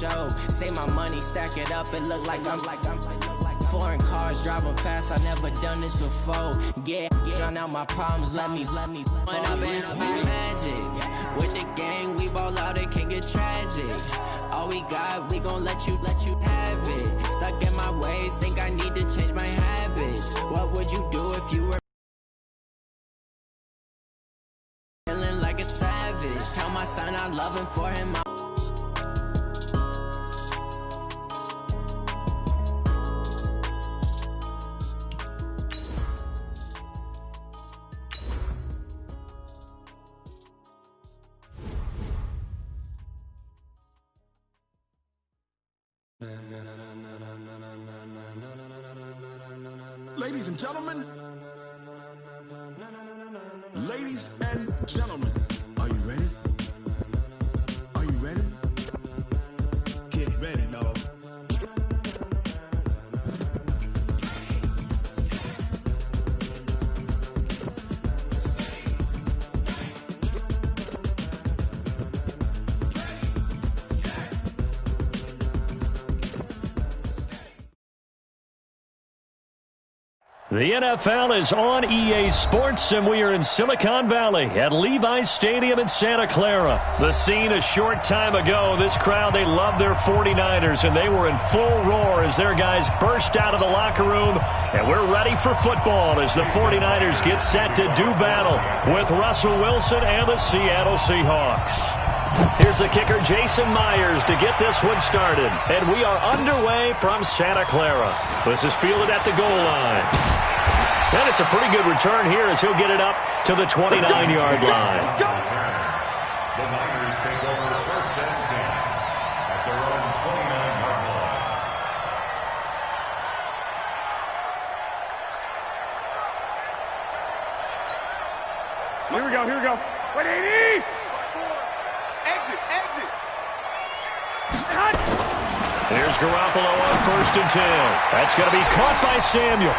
show. Say my money, stack it up, it look like I'm foreign cars, driving fast, I never done this before. Get drown out my problems, let me When up and up is magic. With the gang, we ball out, it can get tragic. All we got, we gon' let you have it. Stuck in my ways, think I need to change my habits. What would you do if you were feeling like a savage? Tell my son I love him for him. Ladies and gentlemen, are you ready? Are you ready? Get ready, dog. The NFL is on EA Sports, and we are in Silicon Valley at Levi's Stadium in Santa Clara. The scene a short time ago. This crowd, they love their 49ers, and they were in full roar as their guys burst out of the locker room. And we're ready for football as the 49ers get set to do battle with Russell Wilson and the Seattle Seahawks. Here's the kicker, Jason Myers, to get this one started. And we are underway from Santa Clara. This is fielded at the goal line. And it's a pretty good return here as he'll get it up to the 29-yard line. The Niners take over first and 10 at their own 29-yard line. Here we go. 180! Exit! Here's Garoppolo on first and 10. That's going to be caught by Samuel.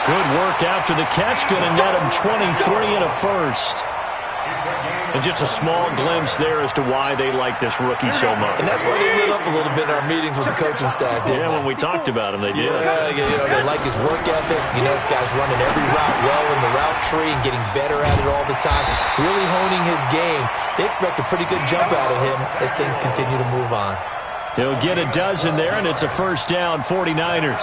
Good work after the catch. Going to net him 23 and a first. And just a small glimpse there as to why they like this rookie so much. And that's why they lit up a little bit in our meetings with the coaching staff, didn't they? When we talked about him, they did. Yeah, they like his work ethic. This guy's running every route well in the route tree and getting better at it all the time, really honing his game. They expect a pretty good jump out of him as things continue to move on. He'll get a dozen there, and it's a first down, 49ers.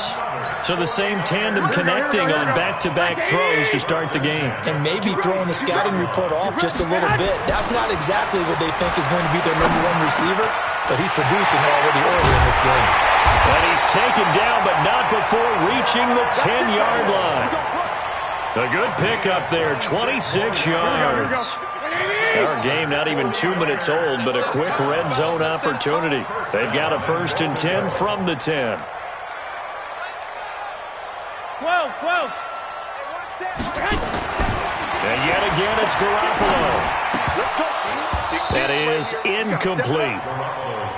So the same tandem connecting on back-to-back throws to start the game. And maybe throwing the scouting report off just a little bit. That's not exactly what they think is going to be their #1 receiver, but he's producing already early in this game. And he's taken down, but not before reaching the 10-yard line. A good pickup there, 26 yards. Our game not even 2 minutes old, but a quick red zone opportunity. They've got a first and 10 from the 10. 12. And yet again, it's Garoppolo. That is incomplete.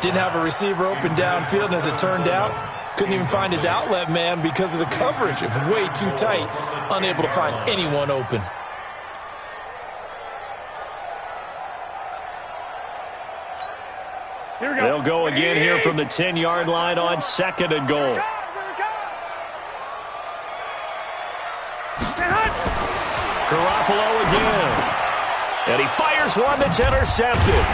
Didn't have a receiver open downfield, and as it turned out, couldn't even find his outlet man because of the coverage. It was way too tight, unable to find anyone open. They'll go again here from the 10-yard line on second and goal. Garoppolo again. And he fires one that's intercepted.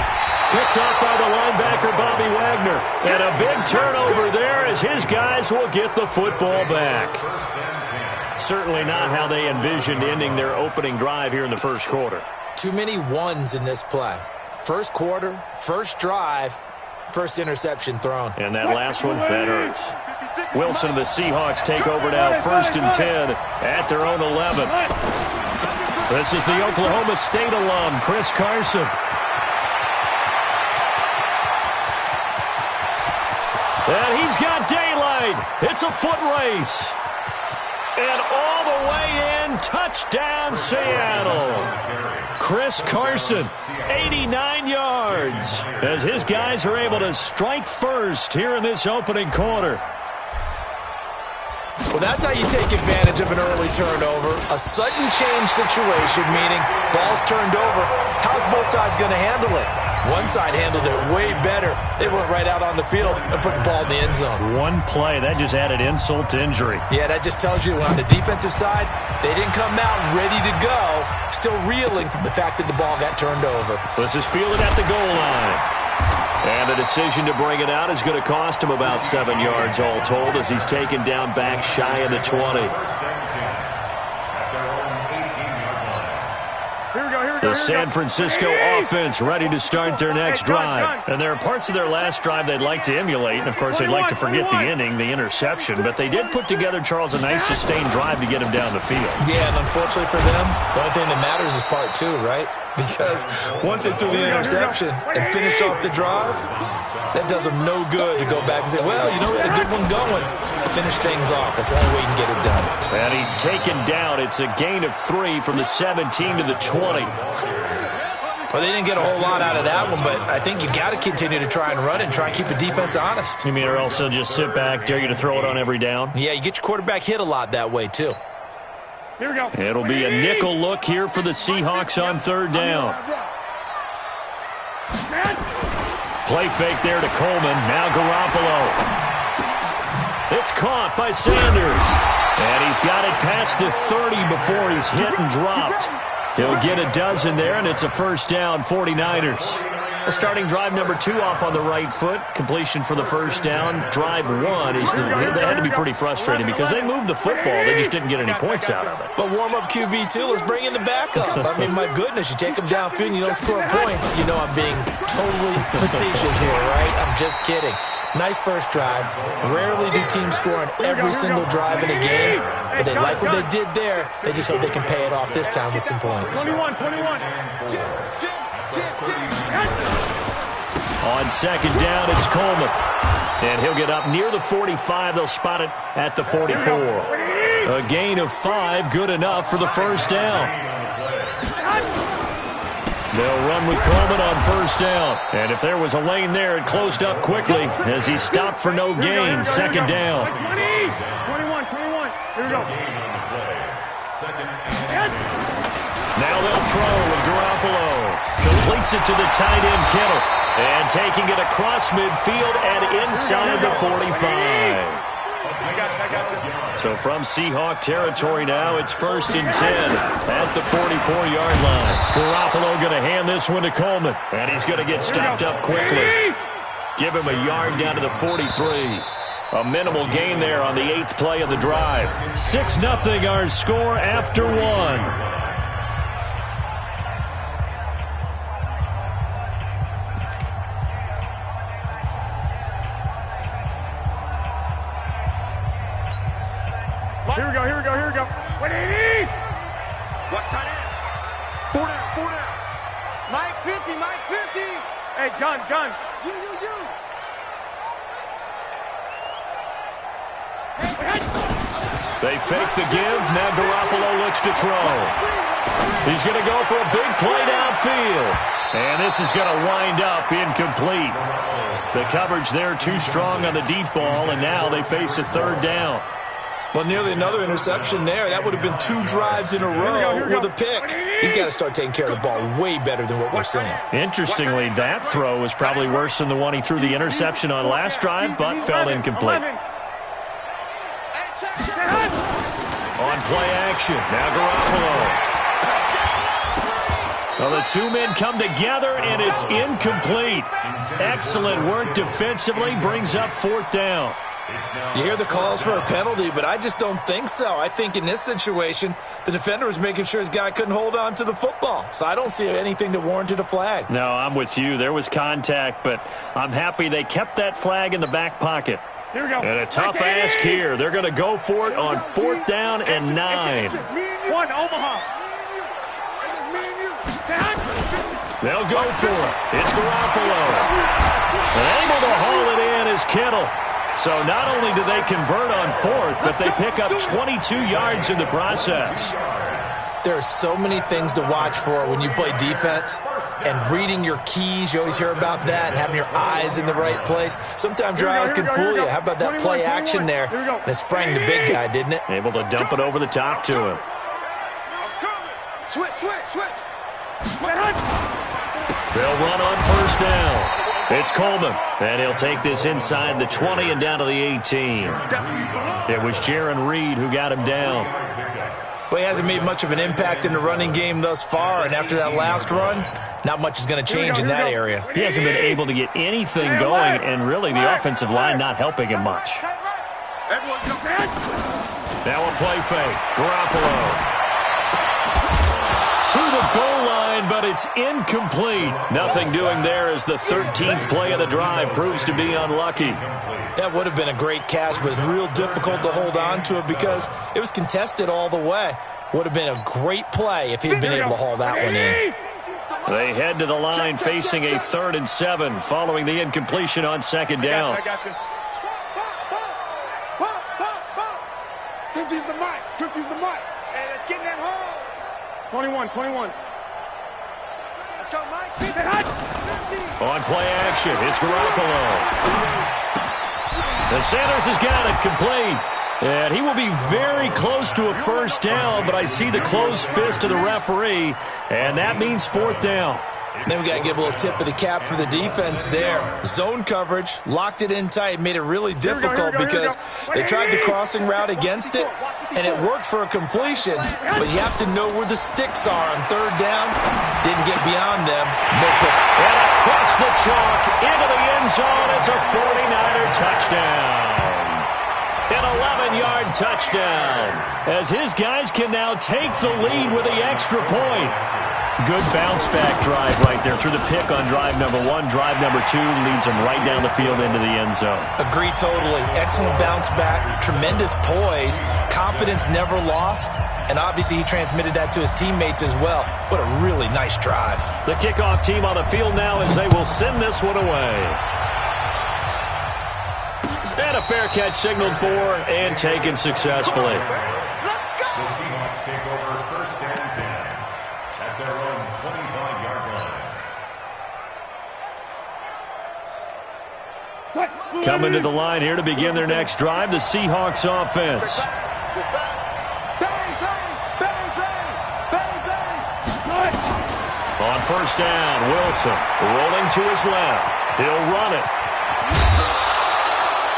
Picked off by the linebacker, Bobby Wagner. And a big turnover there as his guys will get the football back. Certainly not how they envisioned ending their opening drive here in the first quarter. Too many ones in this play. First quarter, first drive, first interception thrown. And that last one, that hurts. Wilson and the Seahawks take over now, first and 10 at their own 11. This is the Oklahoma State alum, Chris Carson. And he's got daylight. It's a foot race. And all the way in, touchdown Seattle. Chris Carson, 89 yards, as his guys are able to strike first here in this opening quarter. Well, that's how you take advantage of an early turnover. A sudden change situation, meaning ball's turned over. How's both sides going to handle it? One side handled it way better. They went right out on the field and put the ball in the end zone. One play, that just added insult to injury. Yeah, that just tells you on the defensive side, they didn't come out ready to go, still reeling from the fact that the ball got turned over. This is fielded at the goal line. And the decision to bring it out is going to cost him about 7 yards all told as he's taken down back shy of the 20. The San Francisco offense ready to start their next drive. And there are parts of their last drive they'd like to emulate. And, of course, they'd like to forget the inning, the interception. But they did put together, Charles, a nice sustained drive to get him down the field. Yeah, and unfortunately for them, the only thing that matters is part two, right? Because once they threw the interception and finished off the drive, that does them no good to go back and say, well, you know, we had a good one going. Finish things off. That's the only way you can get it done. And he's taken down. It's a gain of 3 from the 17 to the 20. Well, they didn't get a whole lot out of that one, but I think you got to continue to try and run it and try and keep the defense honest. You mean, or else they'll just sit back, dare you to throw it on every down? Yeah, you get your quarterback hit a lot that way, too. Here we go. It'll be a nickel look here for the Seahawks on 3rd down. Play fake there to Coleman. Now Garoppolo. It's caught by Sanders. And he's got it past the 30 before he's hit and dropped. He'll get a dozen there, and it's a first down, 49ers. Well, starting drive number 2 off on the right foot. Completion for the first down. Drive 1 is they had to be pretty frustrating because they moved the football. They just didn't get any points out of it. But warm-up QB, too. Let's bring in the backup. I mean, my goodness, you take them downfield and you don't score points. You know I'm being totally facetious here, right? I'm just kidding. Nice first drive. Rarely do teams score on every single drive in a game, but they like what they did there. They just hope they can pay it off this time with some points. 21. On 2nd down, it's Coleman. And he'll get up near the 45. They'll spot it at the 44. A gain of 5, good enough for the first down. They'll run with Coleman on first down. And if there was a lane there, it closed up quickly as he stopped for no gain. 2nd down. 21. Here we go. Now they'll throw with Garoppolo. Completes it to the tight end, Kittle. And taking it across midfield and inside the 45. So from Seahawk territory now, it's 1st and 10 at the 44-yard line. Garoppolo going to hand this one to Coleman. And he's going to get stopped up quickly. Give him a yard down to the 43. A minimal gain there on the 8th play of the drive. 6-0 our score after 1. Here we go. 180! What tight end? 4 down. Mike 50. Hey, gun. You. They fake the give. Now Garoppolo looks to throw. He's going to go for a big play downfield. And this is going to wind up incomplete. The coverage there too strong on the deep ball, and now they face a 3rd down. Well, nearly another interception there. That would have been 2 drives in a row with a pick. He's got to start taking care of the ball way better than what we're seeing. Interestingly, that throw was probably worse than the one he threw the interception on last drive, but fell incomplete. On play action, now Garoppolo. Well, the 2 men come together, and it's incomplete. Excellent work defensively, brings up 4th down. You hear the calls for a penalty, but I just don't think so. I think in this situation, the defender was making sure his guy couldn't hold on to the football. So I don't see anything that warranted a flag. No, I'm with you. There was contact, but I'm happy they kept that flag in the back pocket. Here we go. And a tough ask here. They're going to go for it on 4th down and 9. 1, Omaha. They'll go for it. It's Garoppolo. And able to haul it in is Kittle. So not only do they convert on 4th, but they pick up 22 yards in the process. There are so many things to watch for when you play defense. And reading your keys, you always hear about that, and having your eyes in the right place. Sometimes your eyes can fool you. How about that play action there? And it sprang the big guy, didn't it? Able to dump it over the top to him. They'll run on first down. It's Coleman, and he'll take this inside the 20 and down to the 18. It was Jaron Reed who got him down. Well, he hasn't made much of an impact in the running game thus far, and after that last run, not much is going to change in that area. He hasn't been able to get anything going, and really the offensive line not helping him much. Now a play fake. Garoppolo to the goal line, but it's incomplete. Nothing doing there as the 13th play of the drive proves to be unlucky. That would have been a great catch, but it's real difficult to hold on to it because it was contested all the way. Would have been a great play if he'd been able to haul that one in. They head to the line facing a 3rd and 7 following the incompletion on second down. I got you. 50's the mic. 50's the mic. Hey, let's get in that hole. 21. Let's go, Mike. 50. On play action, it's Garoppolo. The Sanders has got it complete. And he will be very close to a first down, but I see the closed fist of the referee, and that means 4th down. Then we got to give a little tip of the cap for the defense there. Zone coverage, locked it in tight, made it really difficult because they tried the crossing route against it, and it worked for a completion, but you have to know where the sticks are on 3rd down. Didn't get beyond them. No pick. And across the chalk, into the end zone, it's a 49er touchdown. An 11-yard touchdown, as his guys can now take the lead with the extra point. Good bounce-back drive right there through the pick on drive number 1. Drive number 2 leads him right down the field into the end zone. Agree totally. Excellent bounce-back, tremendous poise, confidence never lost, and obviously he transmitted that to his teammates as well. What a really nice drive. The kickoff team on the field now as they will send this one away. And a fair catch signaled for and taken successfully. The Seahawks take over 1st and 10 at their own 25-yard line. Coming to the line here to begin their next drive, the Seahawks offense. On first down, Wilson rolling to his left. He'll run it.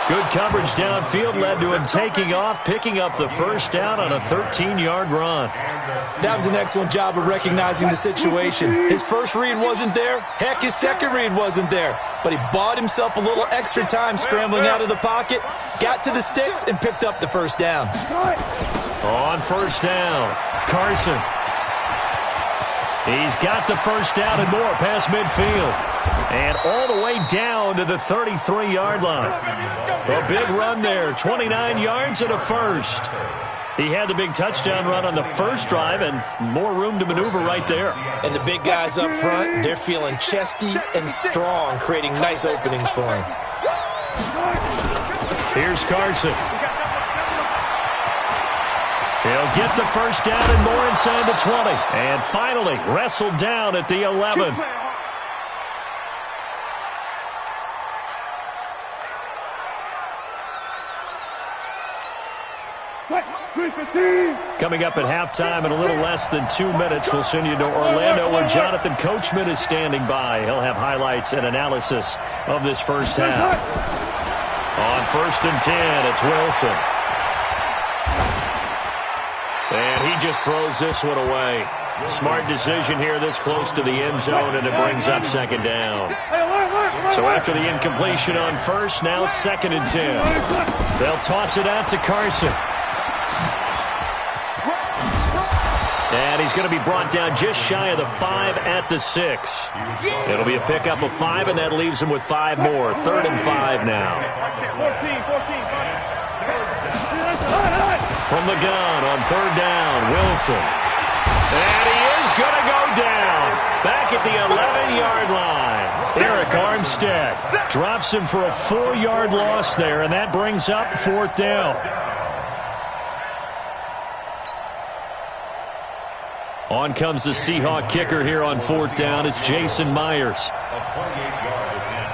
Good coverage downfield led to him taking off, picking up the first down on a 13-yard run. That was an excellent job of recognizing the situation. His first read wasn't there. Heck, his second read wasn't there. But he bought himself a little extra time scrambling out of the pocket, got to the sticks, and picked up the first down. On first down, Carson. He's got the first down and more past midfield. And all the way down to the 33-yard line. A big run there, 29 yards and a first. He had the big touchdown run on the first drive and more room to maneuver right there. And the big guys up front, they're feeling chesty and strong, creating nice openings for him. Here's Carson. He'll get the first down and more inside the 20. And finally wrestled down at the 11. Coming up at halftime in a little less than 2 minutes, we'll send you to Orlando where Jonathan Coachman is standing by. He'll have highlights and analysis of this first half. On 1st and 10, it's Wilson. And he just throws this one away. Smart decision here this close to the end zone, and it brings up 2nd down. So after the incompletion on first, now 2nd and 10. They'll toss it out to Carson. And he's going to be brought down just shy of the 5 at the 6. It'll be a pickup of 5, and that leaves him with 5 more. 3rd and 5 now. 14. From the gun on 3rd down, Wilson. And he is going to go down. Back at the 11-yard line. Eric Armstead drops him for a 4-yard loss there, and that brings up 4th down. On comes the Seahawk kicker here on 4th down. It's Jason Myers. A 28-yard attempt.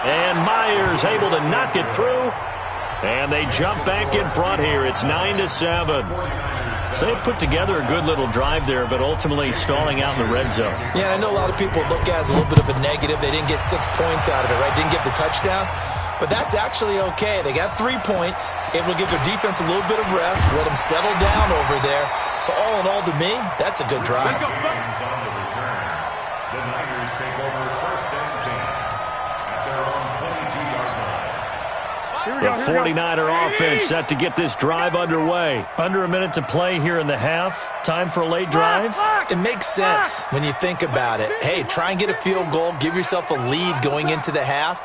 And Myers able to knock it through. And they jump back in front here. It's 9-7. So they put together a good little drive there, but ultimately stalling out in the red zone. Yeah, I know a lot of people look at it as a little bit of a negative. They didn't get 6 points out of it, right? Didn't get the touchdown. But that's actually okay. They got 3 points. Able to give their defense a little bit of rest, let them settle down over there. So all in all, to me, that's a good drive. On the return, the Niners take over 1st and 10 at their own 22-yard line. The 49er offense set to get this drive underway. Under a minute to play here in the half. Time for a late drive. It makes sense when you think about it. Hey, try and get a field goal. Give yourself a lead going into the half.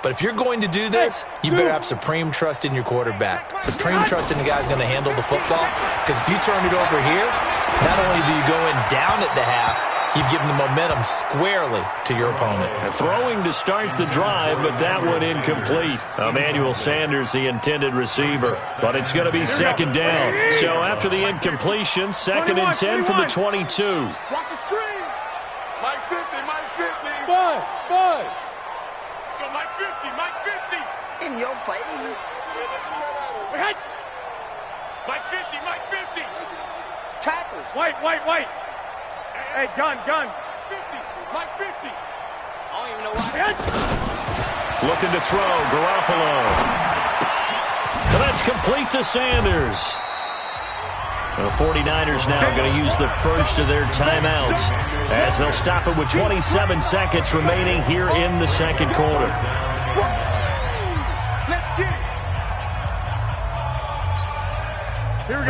But if you're going to do this, you better have supreme trust in your quarterback. Supreme trust in the guy who's going to handle the football. Because if you turn it over here, not only do you go in down at the half, you've given the momentum squarely to your opponent. Throwing to start the drive, but that one incomplete. Emmanuel Sanders, the intended receiver. But it's going to be second down. So after the incompletion, 2nd and 10 from the 22. Watch the screen. Mike 50, Mike 50. Five. Go Mike 50, Mike 50. In your face. Right. Mike 50, Mike 50. Tackles. White. Hey, gun. 50, Mike 50. I don't even know why. Right. Looking to throw, Garoppolo. So that's complete to Sanders. The 49ers now going to use the first of their timeouts as they'll stop it with 27 seconds remaining here in the second quarter. Let's get it.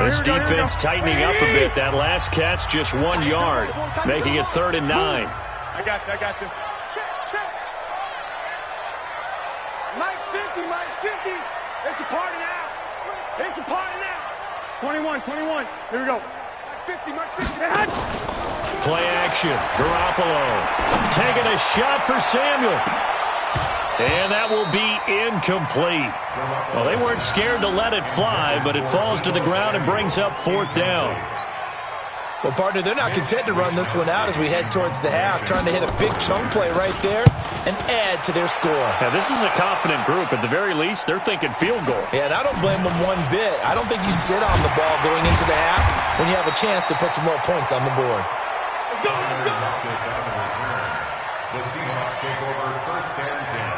This defense tightening up a bit. That last catch just 1 yard, making it 3rd and 9. I got you. Check. Mike's 50, Mike's 50. It's a party now. 21. Here we go. Mike's 50, Mike's 50. Play action. Garoppolo taking a shot for Samuel. And that will be incomplete. Well, they weren't scared to let it fly, but it falls to the ground and brings up 4th down. Well, partner, they're not content to run this one out as we head towards the half, trying to hit a big chunk play right there and add to their score. Now, this is a confident group. At the very least, they're thinking field goal. Yeah, and I don't blame them one bit. I don't think you sit on the ball going into the half when you have a chance to put some more points on the board. The Seahawks take over 1st and 10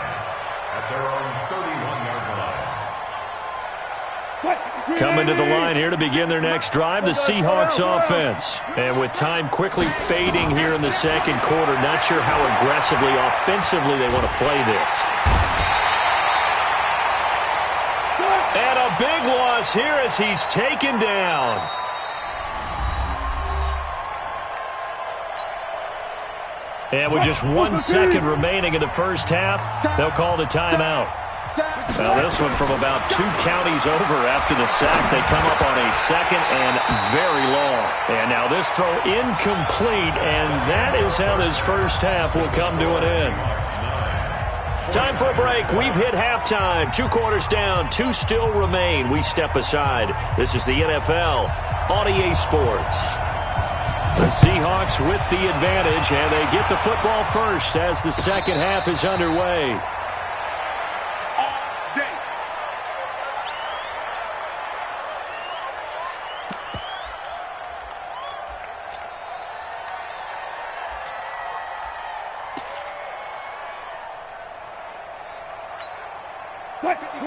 at their own 31-yard line. Coming to the line here to begin their next drive, the Seahawks offense. And with time quickly fading here in the second quarter, not sure how aggressively, offensively they want to play this. And a big loss here as he's taken down. And with just 1 second remaining in the first half, they'll call the timeout. Well, this one from about 2 counties over after the sack. They come up on a 2nd and very long. And now this throw incomplete, and that is how this first half will come to an end. Time for a break. We've hit halftime. 2 quarters down, 2 still remain. We step aside. This is the NFL on EA Sports. The Seahawks with the advantage, and they get the football first as the second half is underway.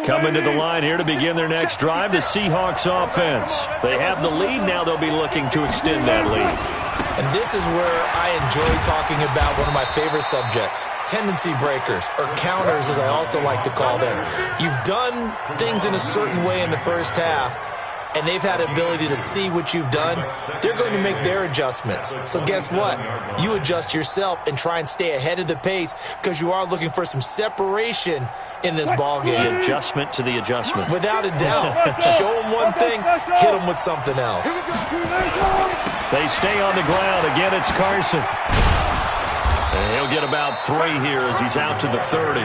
Coming to the line here to begin their next drive, the Seahawks offense. They have the lead. Now they'll be looking to extend that lead. And this is where I enjoy talking about one of my favorite subjects, tendency breakers, or counters as I also like to call them. You've done things in a certain way in the first half, and they've had an ability to see what you've done. They're going to make their adjustments. So guess what? You adjust yourself and try and stay ahead of the pace because you are looking for some separation in this ball game. The adjustment to the adjustment. Without a doubt. Show them one thing, hit them with something else. They stay on the ground. Again, it's Carson. And he'll get about 3 here as he's out to the 30.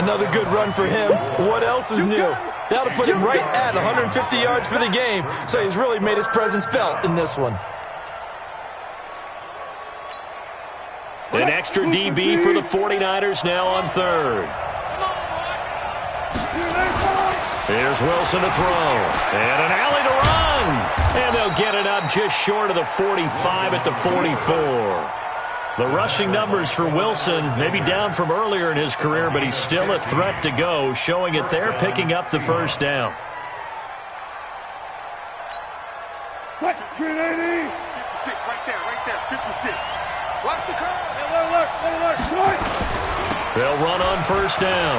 Another good run for him. What else is new? That'll put him right at 150 yards for the game. So he's really made his presence felt in this one. An extra DB for the 49ers now on third. Here's Wilson to throw. And an alley to run. And they'll get it up just short of the 45 at the 44. The rushing numbers for Wilson maybe down from earlier in his career, but he's still a threat to go, showing it there, picking up the first down. 56, right there, 56. Watch the curve. Alert. They'll run on first down.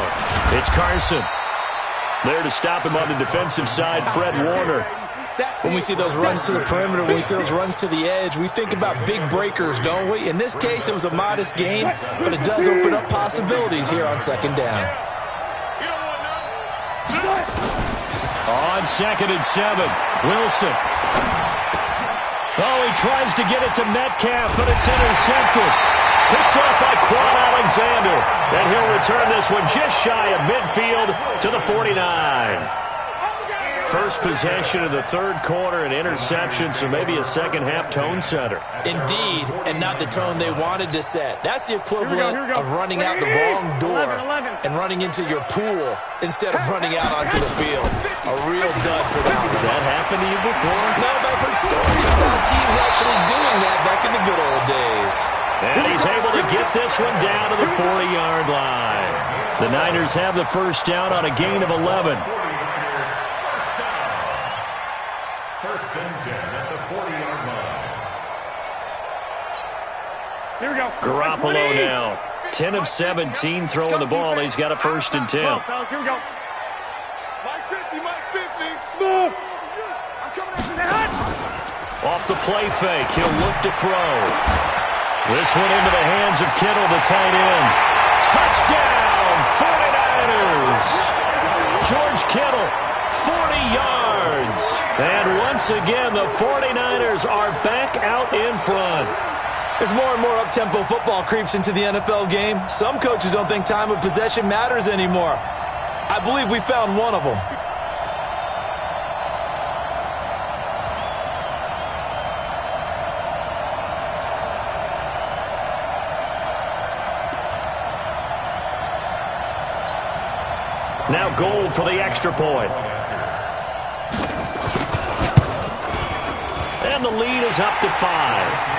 It's Carson. There to stop him on the defensive side, Fred Warner. When we see those runs to the perimeter, when we see those runs to the edge, we think about big breakers, don't we? In this case, it was a modest gain, but it does open up possibilities here on second down. On 2nd and 7, Wilson. Oh, he tries to get it to Metcalf, but it's intercepted. Picked off by Quan Alexander. And he'll return this one just shy of midfield to the 49. First possession of the third quarter, an interception, so maybe a second-half tone setter. Indeed, and not the tone they wanted to set. That's the equivalent of running out the wrong door and running into your pool instead of running out onto the field. A real dud for that one. Has that happened to you before? No, but I've heard stories about teams actually doing that back in the good old days. And he's able to get this one down to the 40-yard line. The Niners have the first down on a gain of 11. First and 10 at the 40-yard line. Here we go. Garoppolo now. 10 of 17 throwing the ball. He's got a first and 10. Here we go. Mike 50. Smooth. I'm coming after Off the play fake, he'll look to throw. This one into the hands of Kittle, the tight end. Touchdown, 49ers! George Kittle, 40 yards. And once again, the 49ers are back out in front. As more and more up-tempo football creeps into the NFL game, some coaches don't think time of possession matters anymore. I believe we found one of them. Now Gold for the extra point. And the lead is up to 5.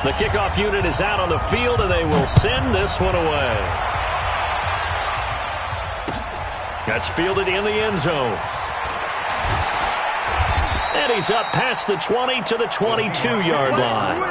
The kickoff unit is out on the field, and they will send this one away. That's fielded in the end zone. And he's up past the 20 to the 22-yard line.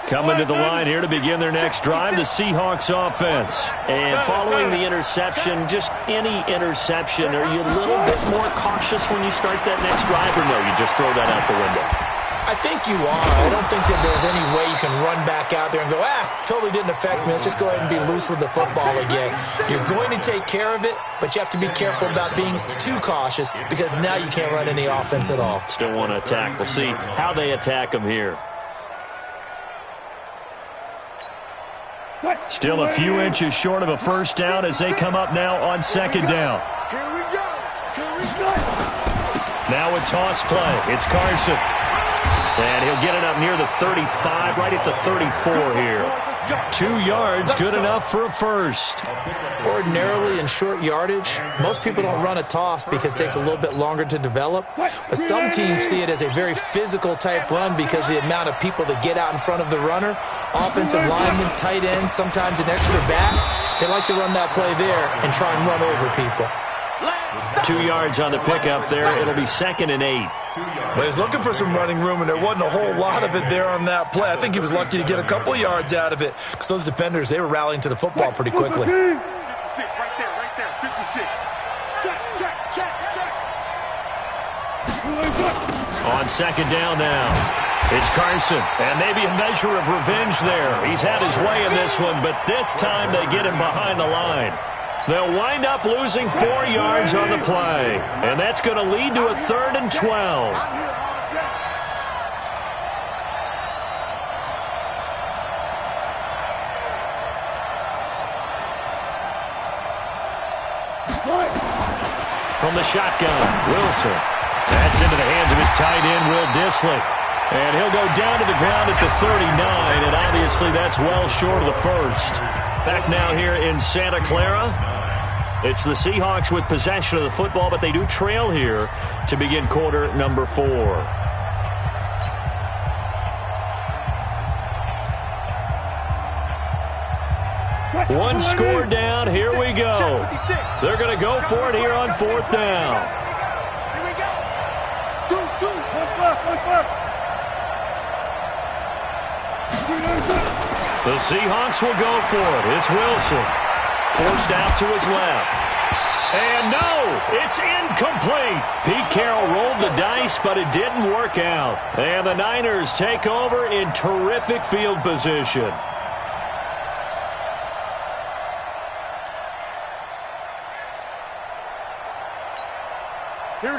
Coming to the line here to begin their next drive, the Seahawks offense. And following the interception, just any interception, are you a little bit more cautious when you start that next drive, or no, you just throw that out the window? I think you are. I don't think that there's any way you can run back out there and go, totally didn't affect me. Let's just go ahead and be loose with the football again. You're going to take care of it, but you have to be careful about being too cautious because now you can't run any offense at all. Still want to attack. We'll see how they attack them here. Still a few inches short of a first down as they come up now on second down. Here we go. Now a toss play. It's Carson. And he'll get it up near the 35, right at the 34 here. 2 yards, good enough for a first. Ordinarily in short yardage, most people don't run a toss because it takes a little bit longer to develop. But some teams see it as a very physical type run because the amount of people that get out in front of the runner, offensive linemen, tight ends, sometimes an extra back, they like to run that play there and try and run over people. 2 yards on the pickup there. It'll be 2nd and 8. Well, he was looking for some running room, and there wasn't a whole lot of it there on that play. I think he was lucky to get a couple of yards out of it because those defenders, they were rallying to the football pretty quickly. 56, right there, 56. Check. On second down now, it's Carson, and maybe a measure of revenge there. He's had his way in this one, but this time they get him behind the line. They'll wind up losing 4 yards on the play, and that's going to lead to a 3rd and 12. from the shotgun. Wilson. That's into the hands of his tight end, Will Dissly. And he'll go down to the ground at the 39, and obviously that's well short of the first. Back now here in Santa Clara. It's the Seahawks with possession of the football, but they do trail here to begin quarter number 4. One score down. Here we go. They're going to go for it here on 4th down. Here we go. Two. One left. The Seahawks will go for it. It's Wilson. Forced out to his left. And no, it's incomplete. Pete Carroll rolled the dice, but it didn't work out. And the Niners take over in terrific field position.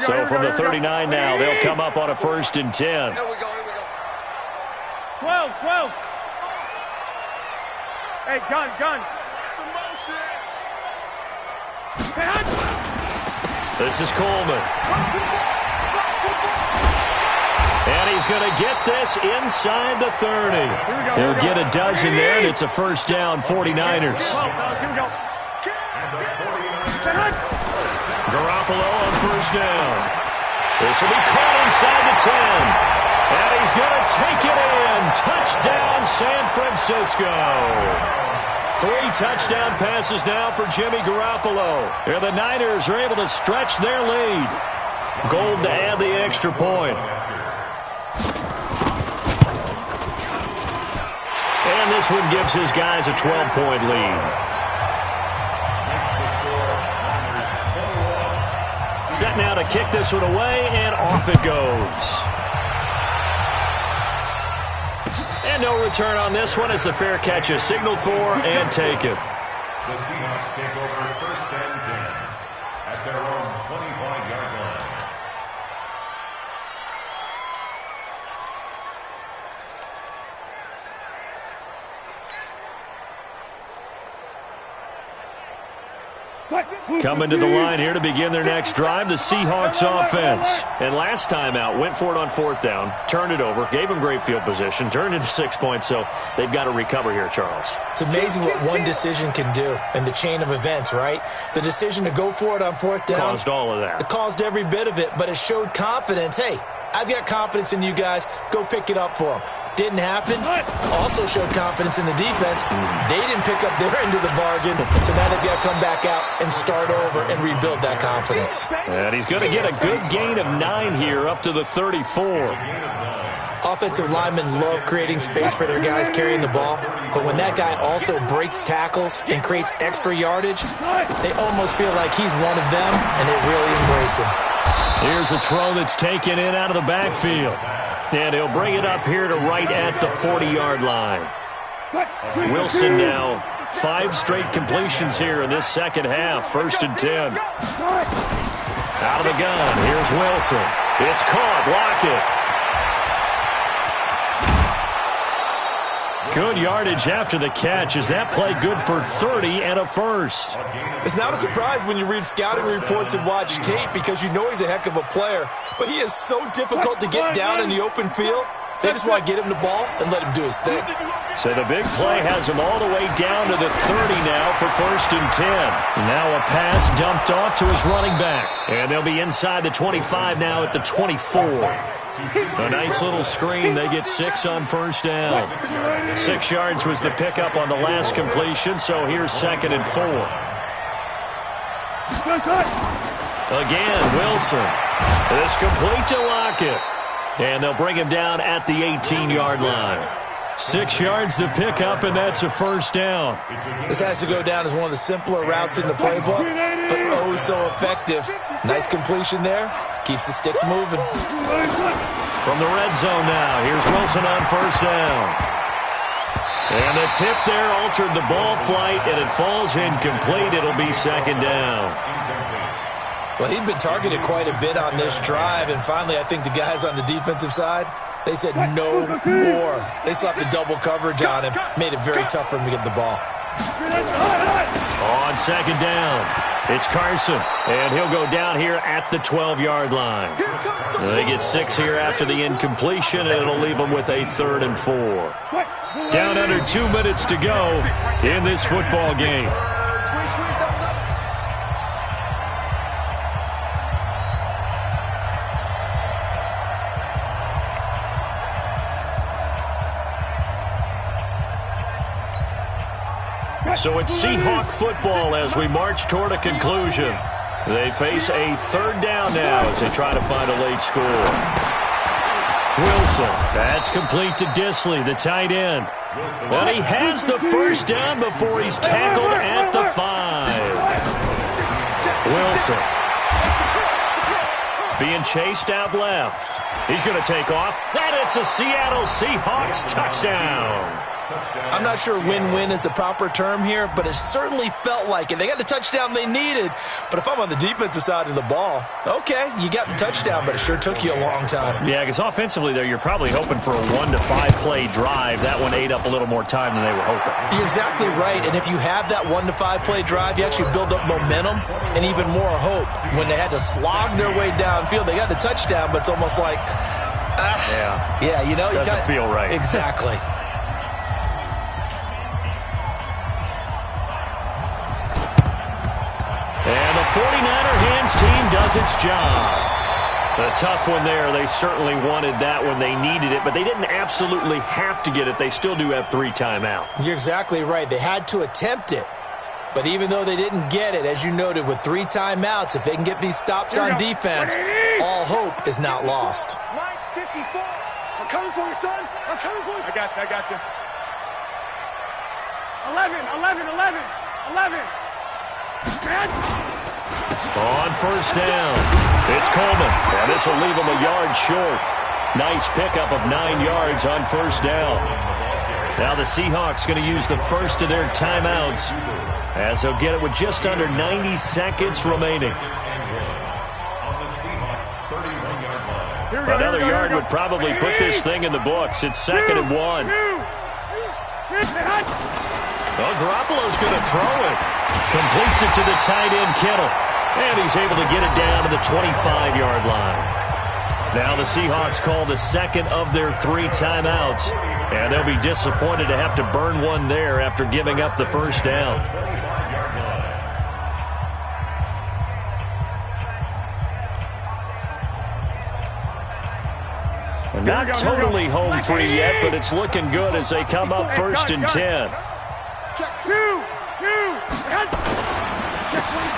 So from the 39 now, they'll come up on a 1st and 10. Here we go. 12. Hey, gun. This is Coleman. And he's going to get this inside the 30. He'll get a dozen there, and it's a 1st down, 49ers. Here we go. Garoppolo on 1st down. This will be caught inside the 10. And he's going to take it in. Touchdown, San Francisco. 3 touchdown passes now for Jimmy Garoppolo. And the Niners are able to stretch their lead. Gold to add the extra point. And this one gives his guys a 12-point lead. Set now to kick this one away, and off it goes. And no return on this one as the fair catch is signaled for and taken. The Seahawks take over 1st and 10 at their own 25-yard line. Coming to the line here to begin their next drive, the Seahawks offense. And last time out, went for it on 4th down, turned it over, gave them great field position, turned into 6 points, so they've got to recover here, Charles. It's amazing what one decision can do in the chain of events, right? The decision to go for it on 4th down. Caused all of that. It caused every bit of it, but it showed confidence. Hey, I've got confidence in you guys. Go pick it up for them. Didn't happen. Also showed confidence in the defense. They didn't pick up their end of the bargain, so now they've got to come back out and start over and rebuild that confidence. And he's going to get a good gain of 9 here up to the 34. Offensive linemen love creating space for their guys carrying the ball, but when that guy also breaks tackles and creates extra yardage, they almost feel like he's one of them, and they really embrace him. Here's a throw that's taken in out of the backfield. And he'll bring it up here to right at the 40-yard line. Wilson now, 5 straight completions here in this second half. 1st and 10. Out of the gun, here's Wilson. It's caught, Lockett. Good yardage after the catch. Is that play good for 30 and a 1st? It's not a surprise when you read scouting reports and watch tape because you know he's a heck of a player. But he is so difficult to get down in the open field. They just want to get him the ball and let him do his thing. So the big play has him all the way down to the 30 now for 1st and 10. Now a pass dumped off to his running back. And they'll be inside the 25 now at the 24. A nice little screen. They get 6 on 1st down. 6 yards was the pickup on the last completion, so here's 2nd and 4. Again, Wilson. It's complete to Lockett. And they'll bring him down at the 18-yard line. 6 yards the pickup, and that's a 1st down. This has to go down as one of the simpler routes in the playbook, but oh so effective. Nice completion there. Keeps the sticks moving. From the red zone now, here's Wilson on 1st down. And the tip there altered the ball flight, and it falls incomplete. It'll be 2nd down. Well, he'd been targeted quite a bit on this drive, and finally I think the guys on the defensive side, they said no more. They slapped the double coverage on him, made it very tough for him to get the ball. On 2nd down. It's Carson, and he'll go down here at the 12-yard line. They get 6 here after the incompletion, and it'll leave them with a 3rd and 4. Down under 2 minutes to go in this football game. So it's Seahawk football as we march toward a conclusion. They face a 3rd down now as they try to find a late score. Wilson, that's complete to Disley, the tight end. And he has the 1st down before he's tackled at the 5. Wilson being chased out left. He's going to take off, and it's a Seattle Seahawks touchdown. I'm not sure win-win is the proper term here, but it certainly felt like it. They got the touchdown they needed, but if I'm on the defensive side of the ball, okay, you got the touchdown, but it sure took you a long time. Yeah, because offensively there, you're probably hoping for a 1 to 5 play drive. That one ate up a little more time than they were hoping. You're exactly right, and if you have that 1 to 5 play drive, you actually build up momentum and even more hope. When they had to slog their way downfield, they got the touchdown, but it's almost like, yeah, you know, doesn't feel right. Exactly. And the 49er hands team does its job. A tough one there. They certainly wanted that when they needed it, but they didn't absolutely have to get it. They still do have 3 timeouts. You're exactly right. They had to attempt it. But even though they didn't get it, as you noted, with 3 timeouts, if they can get these stops on defense, all hope is not lost. Line 54. I'm coming for you, son. I'm coming for you. I got you. 11. On 1st down, it's Coleman, and this will leave him a yard short. Nice pickup of 9 yards on 1st down. Now the Seahawks going to use the first of their timeouts as they'll get it with just under 90 seconds remaining. Another yard would probably put this thing in the books. It's 2nd and 1. Well, Garoppolo's going to throw it. Completes it to the tight end, Kittle. And he's able to get it down to the 25-yard line. Now the Seahawks call the 2nd of their 3 timeouts. And they'll be disappointed to have to burn one there after giving up the 1st down. Not totally home free yet, but it's looking good as they come up 1st and 10.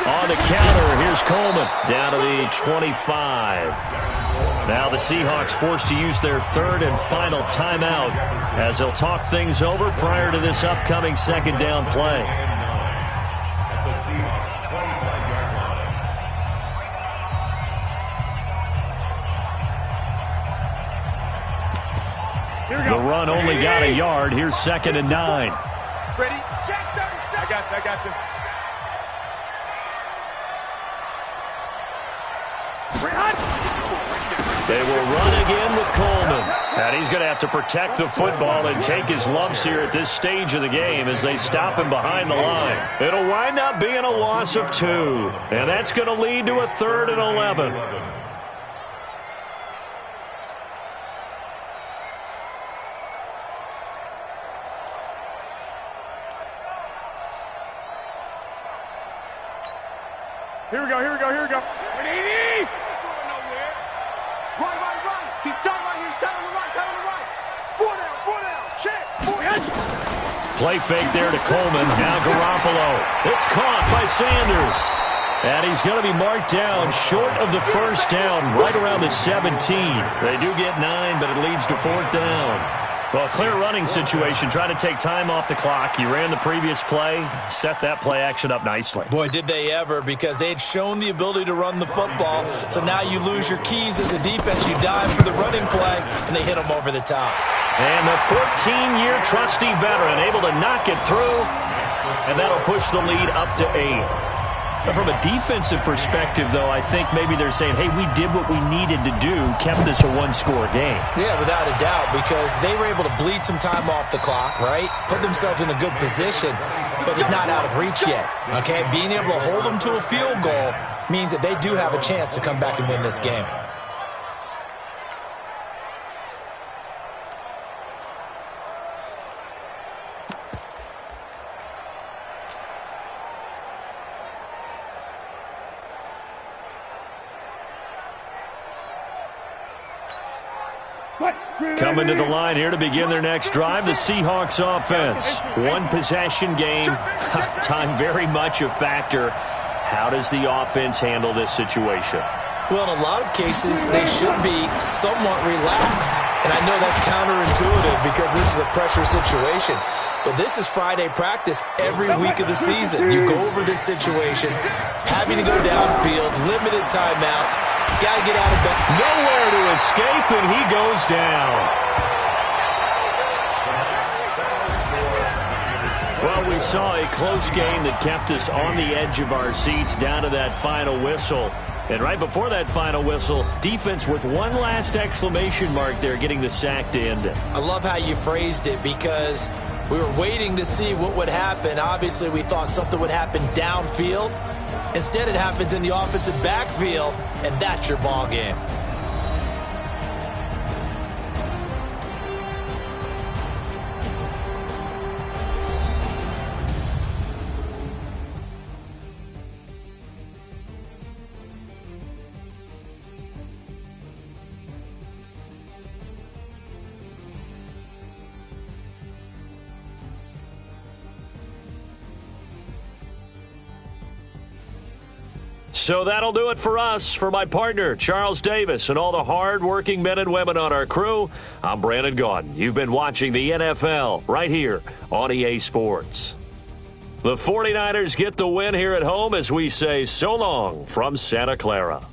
On the counter, here's Coleman down to the 25. Now the Seahawks forced to use their 3rd and final timeout as they'll talk things over prior to this upcoming 2nd down play. The run only got a yard. Here's 2nd and 9. Ready? I got you. They will run again with Coleman. And he's going to have to protect the football and take his lumps here at this stage of the game as they stop him behind the line. It'll wind up being a loss of 2. And that's going to lead to a 3rd and 11. Here we go. Right. He's tight right here. He's tight on the right. 4 down. Check. 4 down. Play fake there to Coleman. Now Garoppolo. It's caught by Sanders. And he's going to be marked down short of the 1st down, right around the 17. They do get 9, but it leads to 4th down. Well, clear running situation. Try to take time off the clock. You ran the previous play, set that play action up nicely. Boy, did they ever, because they had shown the ability to run the football. So now you lose your keys as a defense. You dive for the running play, and they hit them over the top. And the 14-year trusty veteran able to knock it through, and that'll push the lead up to 8. From a defensive perspective, though, I think maybe they're saying, hey, we did what we needed to do, kept this a one-score game. Yeah, without a doubt, because they were able to bleed some time off the clock, right? Put themselves in a good position, but it's not out of reach yet, okay? Being able to hold them to a field goal means that they do have a chance to come back and win this game. Coming to the line here to begin their next drive, the Seahawks offense. One possession game, time very much a factor. How does the offense handle this situation? Well, in a lot of cases, they should be somewhat relaxed. And I know that's counterintuitive because this is a pressure situation. But this is Friday practice every week of the season. You go over this situation, having to go downfield, limited timeouts, got to get out of bed. Nowhere to escape, and he goes down. Well, we saw a close game that kept us on the edge of our seats down to that final whistle. And right before that final whistle, defense with one last exclamation mark there, getting the sack to end it. I love how you phrased it because we were waiting to see what would happen. Obviously, we thought something would happen downfield. Instead, it happens in the offensive backfield, and that's your ball game. So that'll do it for us. For my partner, Charles Davis, and all the hard-working men and women on our crew, I'm Brandon Gaudin. You've been watching the NFL right here on EA Sports. The 49ers get the win here at home as we say so long from Santa Clara.